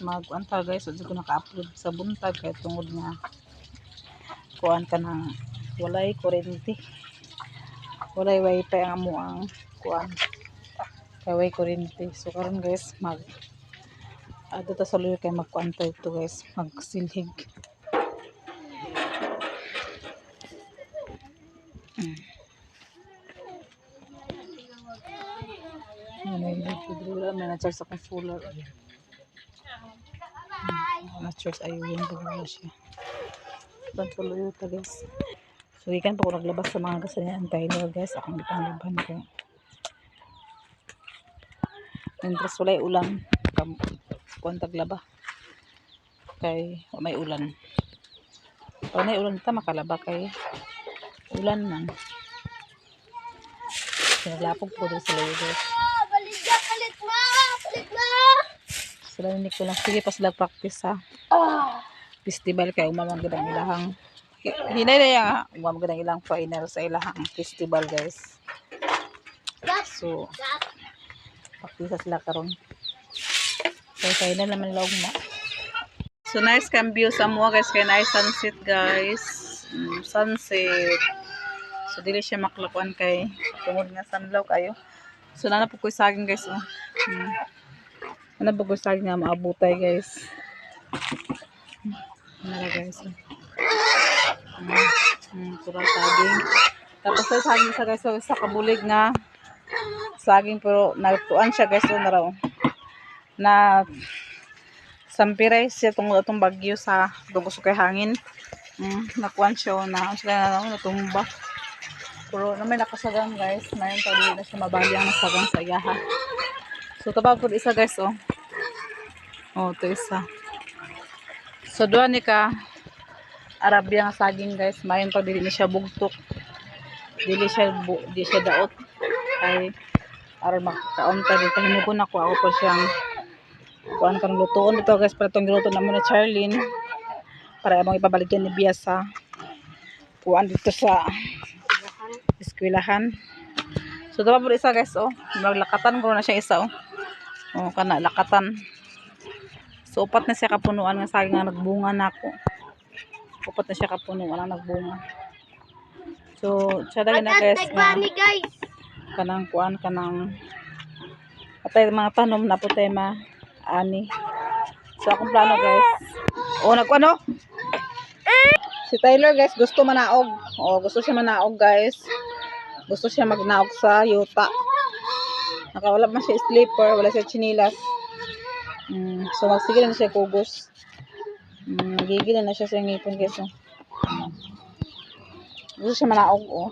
mag-anta guys, so ko naka-upload sa buntag kay tungod nga kuan ka ng walay kuryente. Walay wifi ang amo ang kuan. Kay kuryente. So karon guys, ta sa luyo kay magkuanta ito guys, magsilhig. May na-charge akong solar. Na-charge ayun na siya. Pagtuloy ito guys. So ikan pa ko naglabas sa mga gasolinahan tayo guys. Akong ipanglaban ko. Interest walay ulan. Kuan taglaba. Kay may ulan. Pag may ulan ita makalaba kay ulan man. Pinaglapog po doon sa layo guys. Sila ni ko lang. Sige pa sila practice ha. Festival kay umamagad ang ilahang. Hinay na yung umamagad ang ilang final sa ilahang festival guys. So, practice sila karon. Kay final naman lang mo. So, nice cam view sa mua guys. Kaya nice sunset guys. Sunset. So, dili siya maklakuan kay tungod nga sanlaw kayo. So, nanapog ko saging guys. Nanapog ko saging nga maabutay guys. Nara guys. Pura saging. Tapos sa saging sa guys. So, sa kabulig nga saging pero nagtuan siya guys. So, naraw. Na sampiray siya itong bagyo sa gusto kay hangin. Nakuan siya na natumba. Pero na may nakasagang guys. Mayroon tayo na siya mabali ang nasagang sa iyaha. So tabag po isa guys oh. Oh ito isa. So doon ni ka Arabia nga saging guys. Mayroon pa dili siya bugtok. Dili siya daot. Ay aron makakaon ta dito. Hinugon ako pa siyang kuan kang lutuon dito guys. Para itong giluto naman ni Charlene. Para among ipabalikan ni Bia sa kuan dito sa eskwelahan. So dapat po isa guys oh. Maglakatan ko na siya isa oh. Oh kana lakatan. So upat na siya kapunuan nga saging nga nagbunga na ako. Upat na siya kapunuan nga nagbunga. So siya dali na guys nga kanang kuan kanang patay mga tanom na po tayo ani. So akong plano guys. Oh nagkuano? Si Tyler guys gusto manaog. Oh gusto siya manaog guys. Gusto siya magnaog sa yuta. Nakawala man siya slipper, wala siya chinilas. So magsigil na siya kugos. Nagigil na siya sa ngipon guys. Gusto siya manaog oh.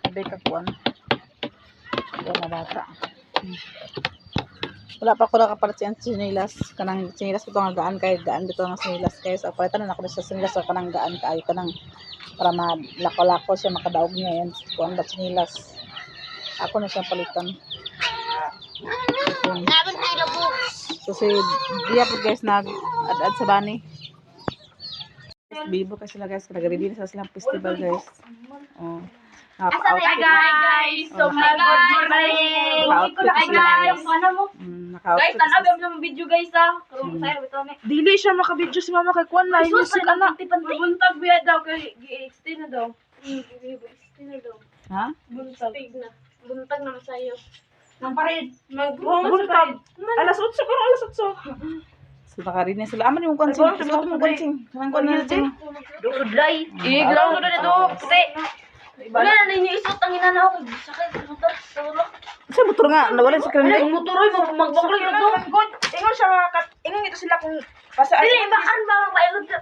Sabi ka kuan. Kuan na bata. Wala pa ko nakapalit siya chinilas. Kanang chinilas ito nga gaan kay gaan dito nga chinilas guys. Palitan na ako sa chinilas sa kanang gaan kay kanang para malako-lako siya makadaog niya yan. Kuan ba chinilas. Ako na siya palitan. So si Bia po guys nag-add sa bani. Bibo kasi sila guys. Nag-ready na silang festival guys. Oh. Hi guys! So good morning! Hi guys! Guys, tanagam sa video guys ha. Dili siya makabidyo si mama kay Kwan na. Music anak. Buntag biya daw kay gi-extend na daw. Extend na daw. Ha? Buntag na masayo. Nang pared. Buntag. Alas 8 ko, alas 8. So nakarinig sila. Aman yung konsing. Isuot mo konsing. Kanang kwan na natin. Dudlay. Iglaw ko na dito. Puti. Wala na ninyo isot ang inanaw. Sakit. Motor. Sa motor nga. Nawalan sa kremlin. Ang motor ay magbangloy na to. Ingon siya ingon ito sila kung pasaan. Dili, bakan ba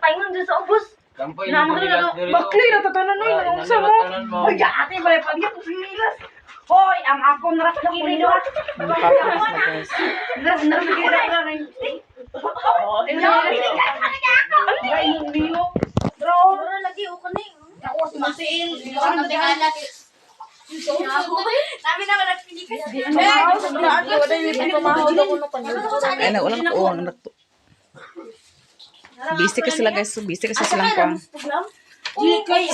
paingon din sa ubos. Bakli na tatanan ay nangungsa mo. Hoy, ate balay pagya ko sinilas. Hoy, ang ako naras na kilo. Nagpapalas na guys. Nasigila na rin. Oh, bro, lagi uko ni. Ako si Masil. Ano tingala ki? Kami na nagpilikas. Ay na ulang ko. Busy ka sila guys. Busy kasi silang kuang.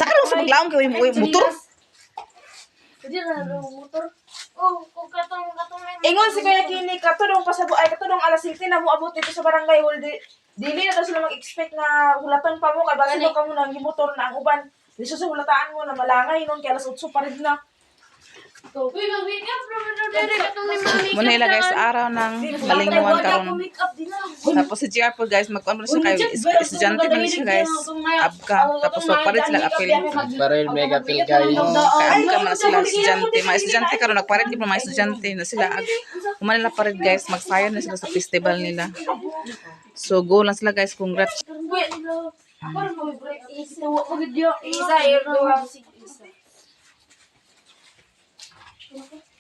Saka lang sa paglaong kay motor. Hindi na motor. Oh, kung katong Ingon si Kuya Kini, katulong pasabo ay katulong alas 7 na mo abot dito sa barangay hall. Dili na daw sila mag-expect na hulatan pa mo kay base daw kamo nang gimotor na ang uban. Di sa hulataan mo na malangay nun kay alas 8 pa rin na. Uy, mag-wake up naman daw dere katong ni Mami. Muna nila guys, araw ng balinguan karon. Make up din na. Tapos si JR po guys, magkuhan mo na siya kayo. Estudyante mo na siya guys. Abka. Tapos magparit sila apil. Parel mega pill guys. Kaya abka man sila estudyante. Mga estudyante karon nagparit di pa mga estudyante na sila. Kuman nila parit guys, magsayon na sila sa festival nila. So go lang sila guys, congrats. Isa,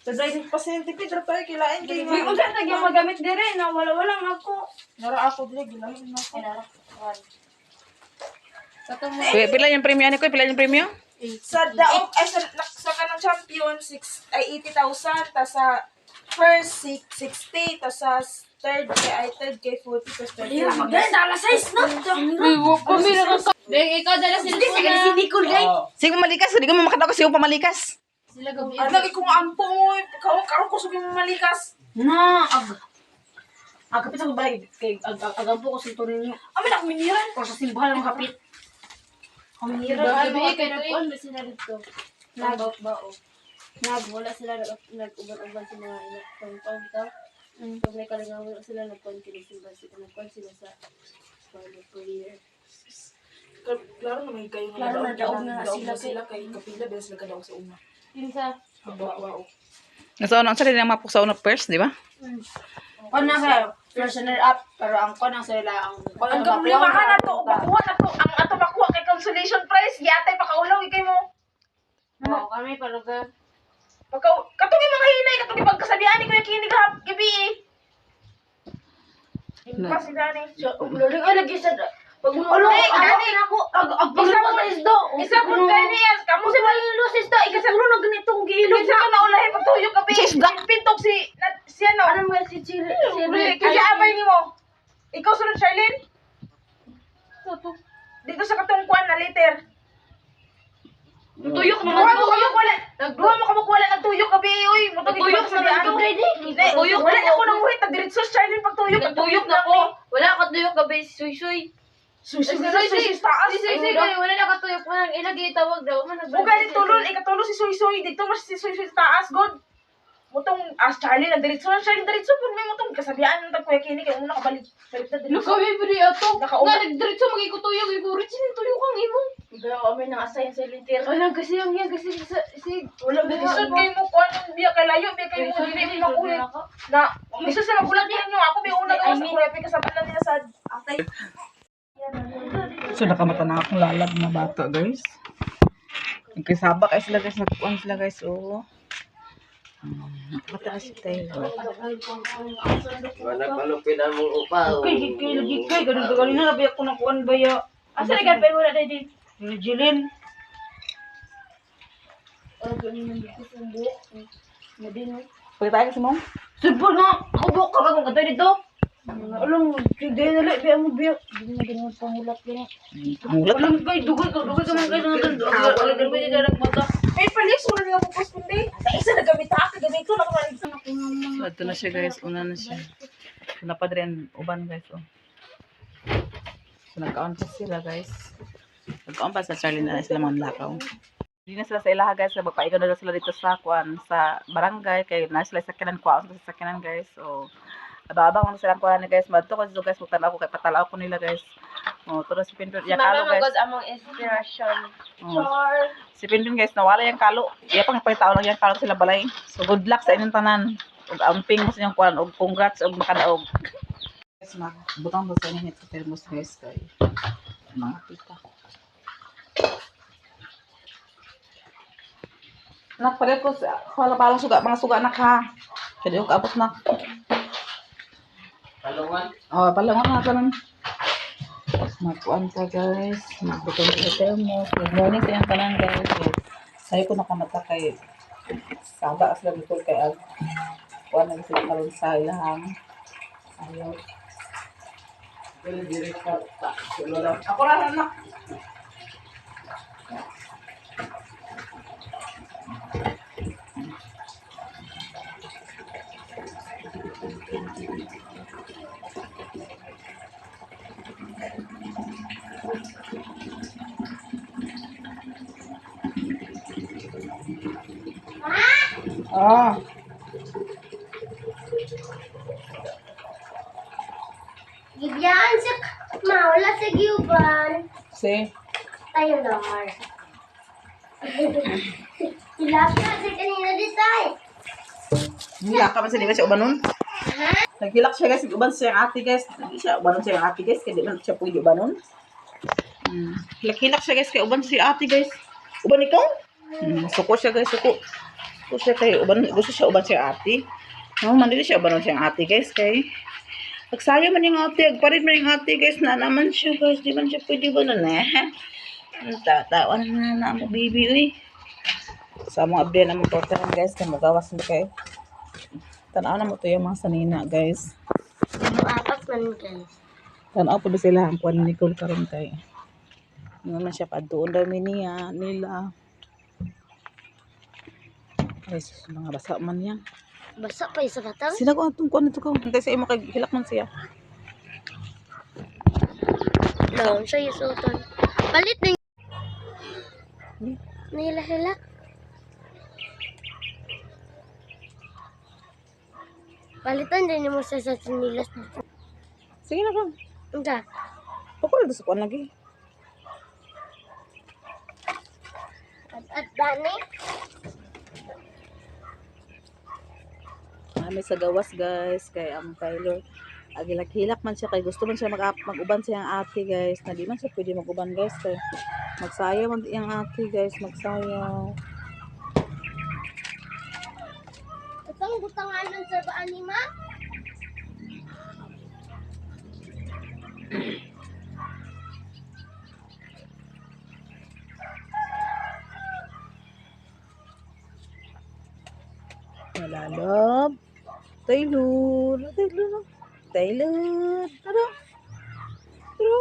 Sa driving pasyente Pedro tayo kilain kay Uy, kung saan nagyang magamit dire na wala lang ako. Nara ako dili gilahin na ako. Pila yung premyo ni ko? Pila yung premyo? Sa daog ay sa kanang champion 80,000 ta sa first 60 ta sa third kay 40 ta third. Maganda, alas 6 na. Uy, wag kami na ka. Deng, ikaw dala sila si Nicole, guys. Sige malikas, hindi ko makataw kasi yung pamalikas. Sila gabi. Lagi kong ampo karon ko sugi malikas. Na, kapit sa balay kay agampo ko sa turin niyo. Ami na miniran. O sa simbahan ng kapit. Gabi kay nagkuan ba sila dito? Nag-bao. Wala sila nag-uban-uban sa mga ina. Pang ta. Pag may kalingawan sila nagkuan sila sa prayer. Klaro na may kayo Klaro na daog na sila kay kapila bes sila kadaog sa una. Pinsa. Wow. Nasa unang sarili na mapuksa unang first, di ba? Kon na sa first runner up pero ang kon ang sila ang Ang problemahan na to, makuha na to. Ang ato makuha kay consolation prize, yatay pakaulaw ikay mo. Oo, kami talaga. Katong yung mga hinay, katong yung pagkasabihan ni Kuya Kini gabi eh. Hindi pa sila ni. Lalo ka lagi sa pag mo ako pagluwas sa isdo. Isa po kayo niya, kamu si Pagluwas sa isdo, ikasiguro na ganito kong gilid. Isa ka naulahin pagtuyo gabi. Pintok si ano. Ano mo si Chile? Kasi abay ni mo. Ikaw sunod, Charlene? Dito sa katungkuan na later. Tuyok Duha mo kamukuwala ng tuyok gabi, uy. Tuyok sa ano. Tuyok Wala na ako nanguhit, nagdiretso si Charlene pagtuyok. Tuyok na ko. Wala ka tuyok gabi suy-suy. Susi taas. Wala na ka tuyok man ilagi tawag daw man Bugay ni tulon, ikatulo si Suy. Dito mas si Suy taas, god. Mutong Charlie na diretso na Charlie diretso pud may mutong kasabihan ng Kuya Kini kay una kabalik. Balik na diretso. Kami pudi ato. Nakauna. Nagdiretso magikutuyok iguri sin tuyok ang imo. Grabe kami nang assign sa liter. Wala kasi ang yan kasi si Wala diretso kay mo kuan biya kay layo, biya kay mo dili mo makulit. Na miso sa magulat niya nyo ako may una gawas sa kulay kasabihan nila sa atay. So nakamata na akong lalag na bata guys. Nagkasabak ay sila guys, nagkuhan sila guys. Oo. Mataas si Taylor. Wala palupinan mo upaw. Kay ganun na biya ko na kuan baya. asa na gapay wala dai din. Jilin. Pagkita tayo kasi mo? Subod nga, ako ka kung katoy dito. Alam, sige na lang, biya mo biya. Hindi na ganun pangulat yan. Mulat. Alam kay dugay ka man kay nang wala din pwede direct mata. May palis, wala niya ako kundi. Sa isa na gamit ako, gamit ko na kumalit. So ito na siya guys, una na siya. So napadrin uban guys. Oh. So nagkaon pa sila guys. Nagkaon pa sa Charlie na sila mga lakaw. Hindi na sila sa ilaha guys, magpaigaw na sila dito sa kuan sa barangay kay na sila sa kanan kuan sa kanan guys. So abang mo silang kuan ni guys, madto ko guys, putana ako kay patalaw ko nila guys. Oh, tulo si Pinpin, ya kalo guys. among inspiration. Oh. Si Pinpin guys, nawala yung kalo. Iya pang ipalitao lang yung kalo sila balay. So good luck sa inyong tanan. Ug amping mo sa inyong kuan, ug congrats ug makadaog. Guys, butang mo sa inyo nito thermos guys kay mga tita. Nak pala ko wala pa lang suga, mga suga nak ha. Kaya yung kaabot na. Talungan. Oh, palangon na tanan. Magkuan ka guys. Magbutong sa thermos. Good morning sa iyong tanan guys. So, sayo ko nakamata kay Saba sila dito kay Ag. Kuan na sila karon sa ilahang. Ayaw. Ako na anak. Ah, Gibiyaan siya. Mawala sa giuban. si. Tayo nar. Ilapit na siya kanina dito ay. Hilak ka man sa di ba siya ubanon? Naghilak siya guys, uban siya ang ate guys. Hindi siya ubanon siya ang ate guys, kaya di man siya pwede ubanon. Hilak-hilak siya guys, kaya uban si ate guys. Uban ikaw? Suko siya guys, suko. Suko siya kay uban, gusto siya uban siya ate. No, man dili siya ubanon siya ang ate guys, kay agsayo man yung ate, agparit man yung ate guys, na naman siya guys, di man siya pwede ubanon eh. Tatawan na mo baby uy. Sa mga abdiyan na mo portahan guys, kaya magawas na kayo. Tanaw na mo to yung mga sanina guys. Apat man guys. Tanaw po ba sila ang kuwan ni Nicole karon kay. Nga man siya pa doon daw niya nila. Ay, sus, mga basa man yan. Basa pa isa batang. Sila ko atong kuwan nito ko. Hintay sa imo kay hilak man siya. Down siya isuton. Palit na Hmm? nila-hila. Palitan din mo sa sinilas. Sige na ko. Enggak. Pakul sa kuwan lagi. At dani. May sa gawas guys kay ang Tyler. Agilak-hilak man siya kay gusto man siya mag-uban siya ang ate guys. Na di man siya pwede mag-uban guys kay magsayaw man ang ate guys, magsayaw. Itong butanganan sa baan ni ma? Malalab. Taylor. Taylor. Taylor. Tara. Tara.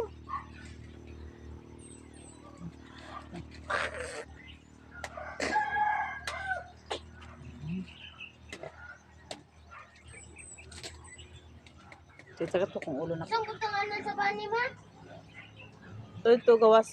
Sagat po kung ulo na. Itong butanganan sa baan ni ma? Ito gawas.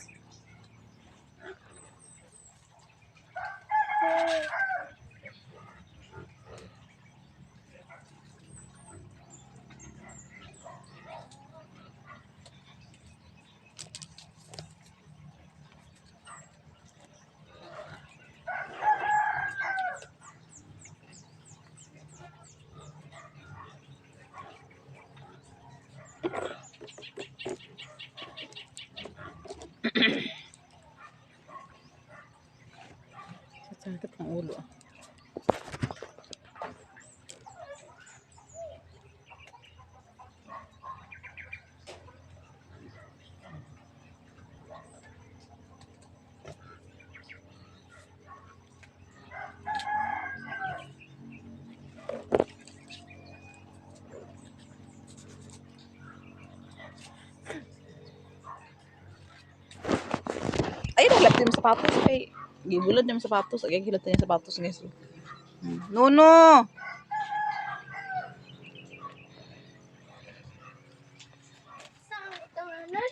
Sagat ang ulo. Ay, nalap din yung sapatos kay gibulad yung sapatos. Ay, gilat yung sapatos guys. Nuno! Saan butanganan?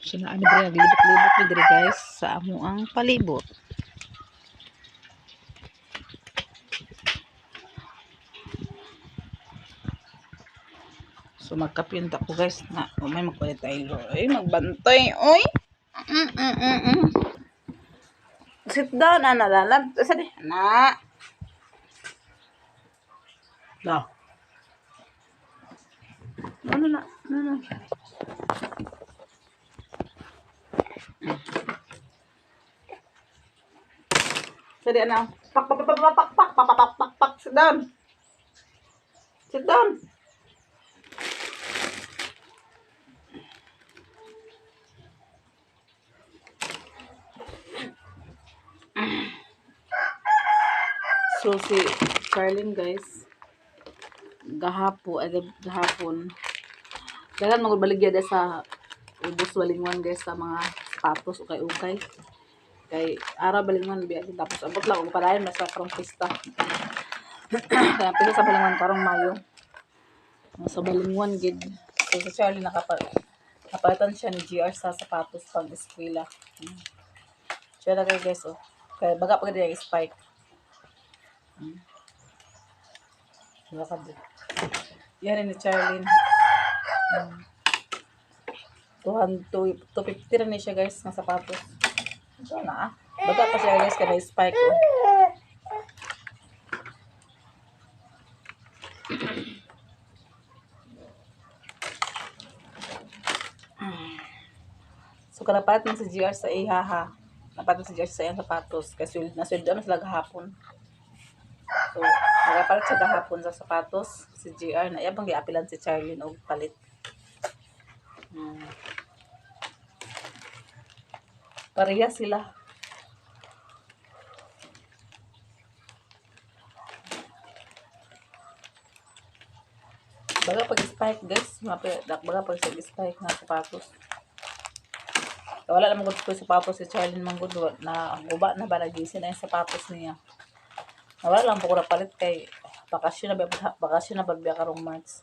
Sila ano ba libot-libot ni dire guys sa amo ang palibot. So magkapyunta ko guys na may magpalit tayo. Ay magbantay. Oy. Sit down na nalalab. Sali. Na. Da. Ano na? Ano? Sali na. Pak pak pak pak pak pak pak pak pak pak. Sit down. Sit down. So si Carlin guys, gahapon. Dagan magbaligya da sa ubos walingwan guys sa mga sapatos ukay-ukay. Kay araw balingon biya tapos abot lang og padayon mas karong pista. Kaya pista sa balingon karong Mayo. Sa balingon gid. So si Charlie napalitan siya ni GR sa sapatos pang eskwela. Siya na kayo guys, oh. Kaya baga pa yung spike. Baga din. Yan rin ni Charlene. 250 rin siya guys, ng sapatos. Ito na ah. Baga pa siya guys, kaya spike, oh. So, kanapalit mo si GR sa ihaha. Napalit si GR sa iyang sapatos. Kasi nasweldo na sila gahapon. So, nagapalit siya gahapon sa sapatos. Si GR na iyabang giapilan si Charlene og palit. Pareha sila. Baga pag-spike guys. Baga pag-spike na sapatos. Wala naman ko sapatos si Charlene Manggod na guba na ba nagisin na yung sapatos niya. Wala lang po ko napalit kay bakasyon na ba biya karong March.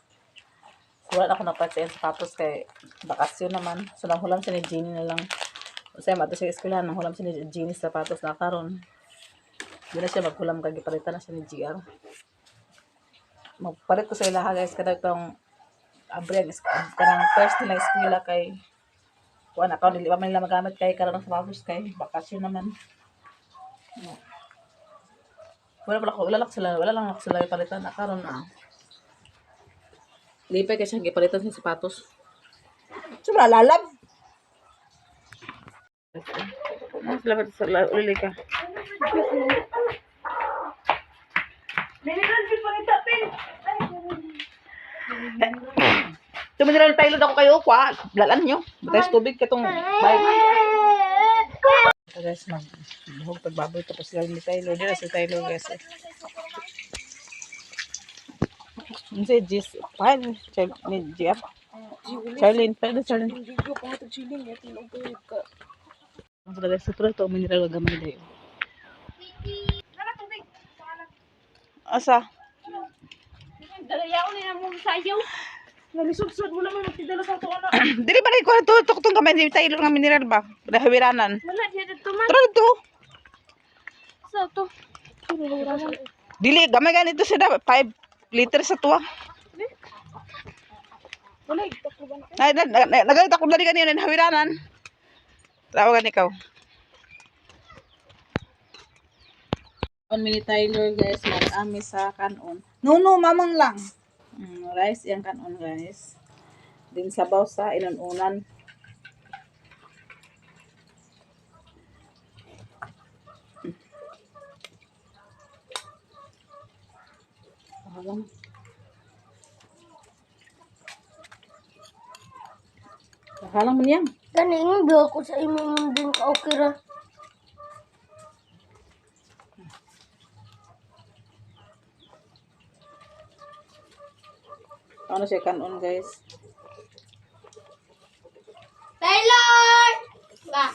So wala na ako napalit sa yung sapatos kay bakasyon naman. So nanghulam siya ni Jeannie na lang. Kasi mato siya eskwelahan, nanghulam siya ni Jeannie sa sapatos na karon. Hindi na siya maghulam kag gipalitan na siya ni GR. Magpalit ko sa ilaha guys kada itong abrian kanang first nila eskwela kay kuan ako dili pa man nila magamit kay karon sa sapatos kay bakasyon naman. Wala lang sila ipalitan na karon na. Lipay kasi siyang ipalitan sa sapatos. Sumra lalab. Salamat sa ulili ka. Nililan din pangitapin. Tumiral tayo ako kayo kwa. Blalan nyo. Matayos tubig katong bike. Guys, magbuhog pagbaboy tapos sila ni Tyler. Dila si Tyler guys. Hindi, Jis. Paano? Ni GF? Charlene. Paano Charlene? Hindi ko pa ito chilling. Ito yung pwede ka. Ang talaga sa tuloy ito, mineral gamay dayo. Asa? Dalayaw nila mo sayaw. Nalisod-sod mo naman magtidala sa ito anak. Dili ba rin ko ito? Tukutong gamay ni Tyler nga mineral ba? Dahawiranan. Wala dito to man. Tara ito. Sa to. Dili, gamay ganito siya 5 liters sa tuwa. Wala ito ko ba? Nagalit ako dali kanina ng hawiranan. Tawagan ikaw. 1 minute Tyler guys, marami sa kanon. No, mamang lang. Rice yung kanon guys. Din sabaw sa inununan. Alam. Nakalang mo niyan. Ganing biyo ko sa imong din ka okay ra. Ano siya kanon guys? Taylor! Ba.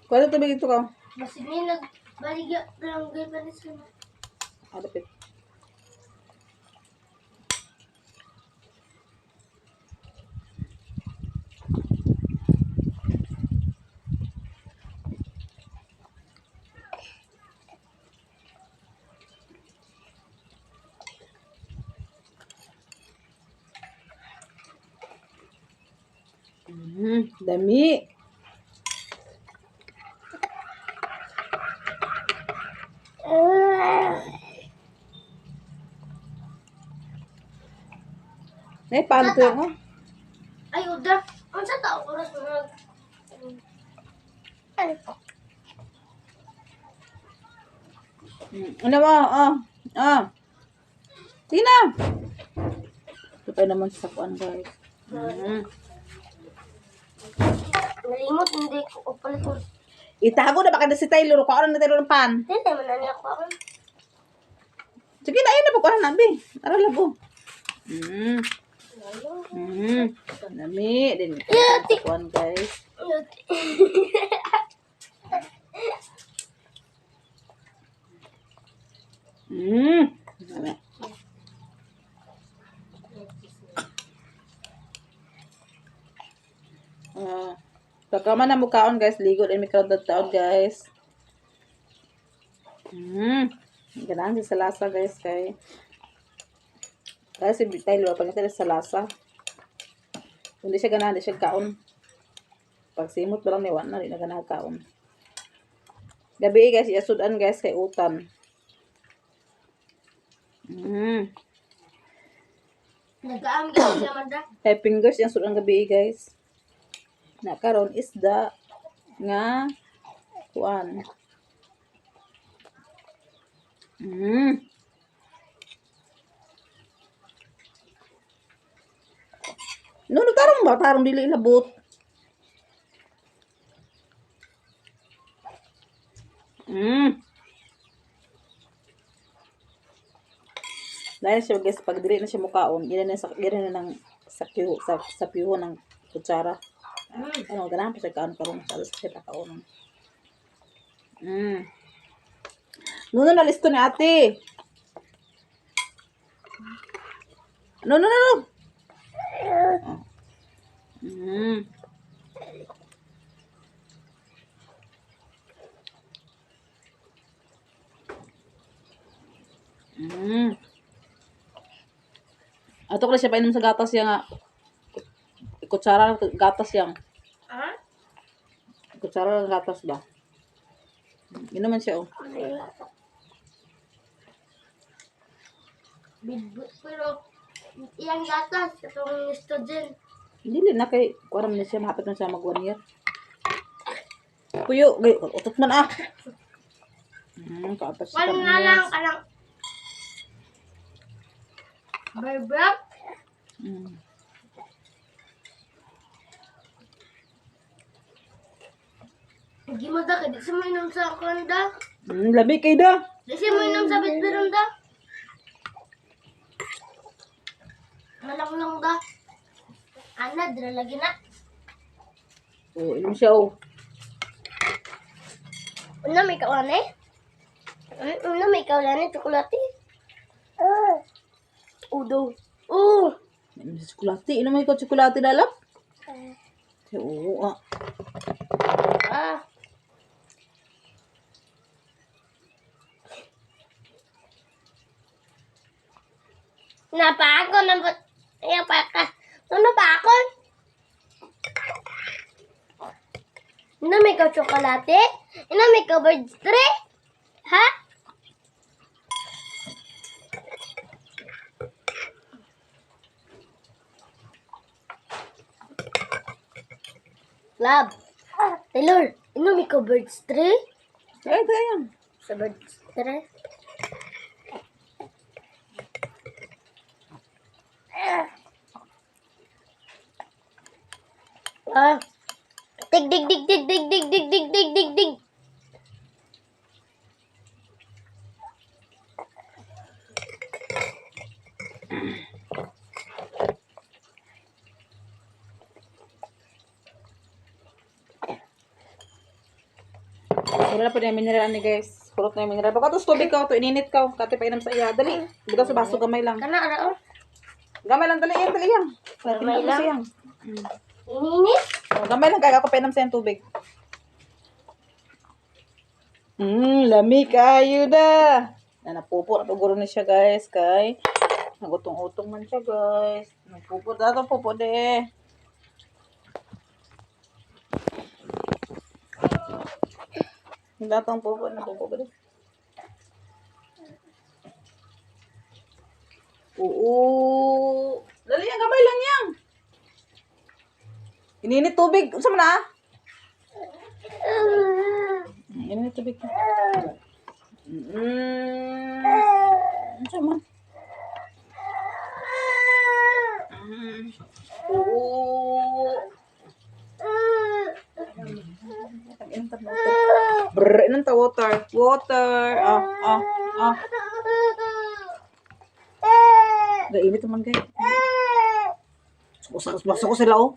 Kuha tubig ito ka. Masig ni nagbaligya lang gay pa ni sila. Adapit. Dami. Nay, paano ito yung Ay, uda. Ang sa tao oras mo nag... Ay, Ano ba? Tina! Ito pa naman sa sakuan guys. nalimot, hindi ko upalit mo. Itago na baka na si Taylor. Kuha na Taylor ng pan. Hindi, man na niya ako. Sige na, ayun na po ko na nabi. Tara labo. Nami din kuan guys. Nami. Pagkaman na mukhaon guys, ligo din mi karon taon guys. Ganahan sa lasa guys kay. Kasi Taylor pag sa lasa. Hindi siya ganahan, hindi siya kaon. Pag simot pa lang ni na rin na ganahan kaon. Gabi guys, isudan guys kay utan. Nag-aamgal siya man da. Kay fingers yung sudan gabi guys. Na karon isda nga kuan. No, tarong ba? Tarong dili labot. Dahil siya guys, pag dili na siya mukaon, yan na ng sa piho ng kutsara. Ano, ganahan pa siya kaon karong sa alas siya kaon. Nuno na listo ni ate. No. Ato ko siya painom sa gatas yang kutsara gatas yang. Kutsara ng gatas ba? Inuman siya oh. Pero iyang gatas itong estrogen. Dili na kay kuan man siya mahapit na siya mag 1 year. Puyo, utot man ah. Kapas siya. Wala na lang kanang barber. Gimo da kay di sa mo inom sa kanda. Labi kay da. Di sa mo inom sa bitbiron da. Malang da. Ana dira lagi na. Oh, inom siya oh. Una may kawan eh. Una may kawan eh tsokolate. Udo. Inom sa tsokolate. Inom mo ikaw tsokolate dalap? Oo ah. Napakon na ba? Ayan pa ka. Ano pa ako? Ina may ka tsokolate? Ina may ka birds tray? Ha? Lab. Taylor, ina may ka birds tray? Kaya yan. Sa birds tray? Dig. Wala pa niya mineral ni guys. Kulot na yung mineral. Pagkatos tubig ka, to ininit ka. Kati pa inam sa iya. Dali. Bitaw sa baso, gamay lang. Kana ara Gamay lang, dali yan. Gamay lang? Siyang. Ininit? Oh, gamay lang, kaya ako pa inam sa yung tubig. Lami kayo da. Napupo, napuguro na siya guys. Kay, nagutong-utong man siya guys. Napupo, dato pupo de. Datang pupo, napupo ba de. Oo. Dali yan, gamay lang yan. Ininit tubig. Saan mo na? Ininit tubig. Saan mo? Oo. Brrr, inang ta water. Water. Gainit naman kayo. Suko sila oh.